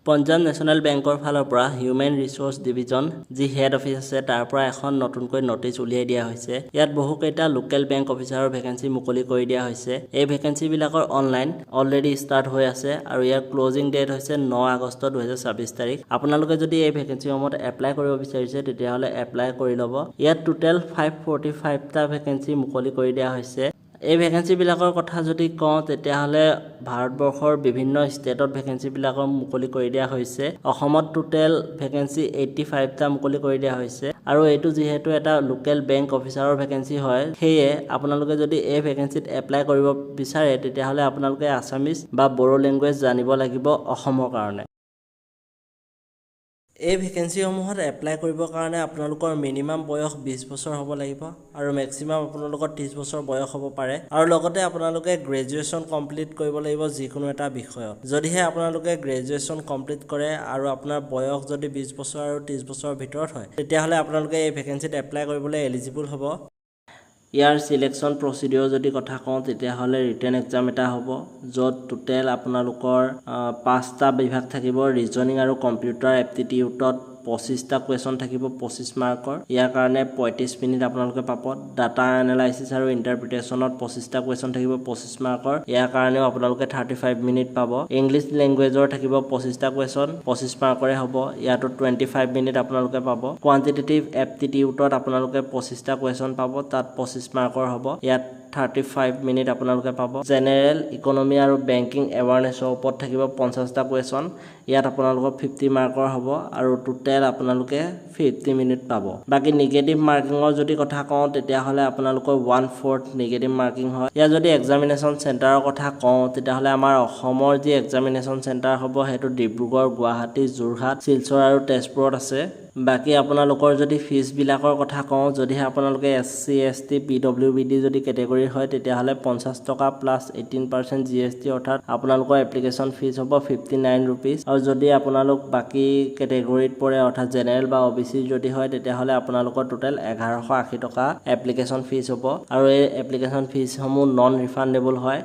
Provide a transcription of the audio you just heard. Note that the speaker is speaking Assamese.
পঞ্জাৱ নেশ্যনেল বেংকৰ ফালৰ পৰা হিউমেন ৰিচোৰ্চ ডিভিজন যি হেড অফিচ আছে তাৰ পৰা এখন নতুনকৈ নটিচ উলিয়াই দিয়া হৈছে। ইয়াত বহুকেইটা লোকেল বেংক অফিচাৰৰ ভেকেন্সি মুকলি কৰি দিয়া হৈছে। এই ভেকেন্সি বিলাকৰ অনলাইন অলৰেডি ষ্টাৰ্ট হৈ আছে আৰু ইয়াৰ ক্লোজিং ডেট হৈছে 9 আগষ্ট 2026 তাৰিখ। আপোনালোকে যদি এই ভেকেন্সিসমূহত এপ্লাই কৰিব বিচাৰিছে তেতিয়াহ'লে এপ্লাই কৰি ল'ব। ইয়াত টোটেল 545টা ভেকেন্সি মুকলি কৰি দিয়া হৈছে। এই ভেকেন্সিবিলাকৰ কথা যদি কওঁ তেতিয়াহ'লে ভাৰতবৰ্ষৰ বিভিন্ন ষ্টেটত ভেকেন্সিবিলাকৰ মুকলি কৰি দিয়া হৈছে। অসমত টোটেল ভেকেন্সি 85টা মুকলি কৰি দিয়া হৈছে আৰু এইটো যিহেতু এটা লোকেল বেংক অফিচাৰৰ ভেকেন্সি হয়, সেয়ে আপোনালোকে যদি এই ভেকেন্সিত এপ্লাই কৰিব বিচাৰে তেতিয়াহ'লে আপোনালোকে আছামিজ বা বড়ো লেংগুৱেজ জানিব লাগিব অসমৰ কাৰণে। এই ভেকেন্সিসমূহত এপ্লাই কৰিবৰ কাৰণে আপোনালোকৰ মিনিমাম বয়স 20 বছৰ হ'ব লাগিব আৰু মেক্সিমাম আপোনালোকৰ 30 বছৰ বয়স হ'ব পাৰে আৰু লগতে আপোনালোকে গ্ৰেজুৱেশ্যন কমপ্লিট কৰিব লাগিব যিকোনো এটা বিষয়ত। যদিহে আপোনালোকে গ্ৰেজুৱেশ্যন কমপ্লিট কৰে আৰু আপোনাৰ বয়স যদি 20 বছৰ আৰু 30 বছৰৰ ভিতৰত হয় তেতিয়াহ'লে আপোনালোকে এই ভেকেন্সিত এপ্লাই কৰিবলৈ এলিজিবল হ'ব। ইয়াৰ চিলেকশ্যন প্ৰচিডিঅ'ৰ যদি কথা কওঁ তেতিয়াহ'লে ৰিটেন এক্সাম এটা হ'ব, য'ত টোটেল আপোনালোকৰ 5টা বিভাগ থাকিব। ৰিজনিং আৰু কম্পিউটাৰ এপ্টিটিউডত 25টা কুৱেশ্যন থাকিব 25 মাৰ্কৰ। ইয়াৰ কাৰণে 35 মিনিট আপোনালোকে পাব। ডাটা এনালাইচিছ আৰু ইণ্টাৰপ্ৰিটেশ্যনত 25টা কুৱেশ্যন থাকিব 25 মাৰ্কৰ। ইয়াৰ কাৰণেও আপোনালোকে 35 মিনিট পাব। ইংলিছ লেংগুৱেজৰ থাকিব 25টা কুৱেশ্যন 25 মাৰ্কৰে হ'ব। ইয়াতো 25 মিনিট আপোনালোকে পাব। কোৱান্টিটেটিভ এপ্টিটিউডত আপোনালোকে 25টা কুৱেশ্যন পাব, তাত 25 মাৰ্কৰ হ'ব। ইয়াত 35 মিনিট আপোনালোকে পাব। জেনেৰেল ইকনমি আৰু বেংকিং এৱাৰনেছৰ ওপৰত থাকিব 50টা কুৱেশ্যন। ইয়াত আপোনালোকৰ 50 মাৰ্কৰ হ'ব আৰু টোটেল আপোনালোকে 50 মিনিট পাব। বাকী নিগেটিভ মাৰ্কিঙৰ যদি কথা কওঁ তেতিয়াহ'লে আপোনালোকৰ 1/4 নিগেটিভ মাৰ্কিং হয়। ইয়াত যদি এক্সামিনেশ্যন চেণ্টাৰৰ কথা কওঁ তেতিয়াহ'লে আমাৰ অসমৰ যি এক্সামিনেশ্যন চেণ্টাৰ হ'ব সেইটো ডিব্ৰুগড়, গুৱাহাটী, যোৰহাট, শিলচৰ আৰু তেজপুৰত আছে। বাকী আপোনালোকৰ যদি ফিজবিলাকৰ কথা কওঁ, যদিহে আপোনালোকে SC, ST, PWBD যদি কেটেগৰীৰ হয় তেতিয়াহ'লে 50 টকা প্লাছ 18% GST অৰ্থাৎ আপোনালোকৰ এপ্লিকেশ্যন ফিজ হ'ব 59 ৰুপিজ। আৰু যদি আপোনালোক বাকী কেটেগৰীত পৰে অৰ্থাৎ জেনেৰেল বা OBC যদি হয় তেতিয়াহ'লে আপোনালোকৰ টোটেল 1180 টকা এপ্লিকেশ্যন ফিজ হ'ব আৰু এই এপ্লিকেশ্যন ফিজসমূহ নন ৰিফাণ্ডেবল হয়।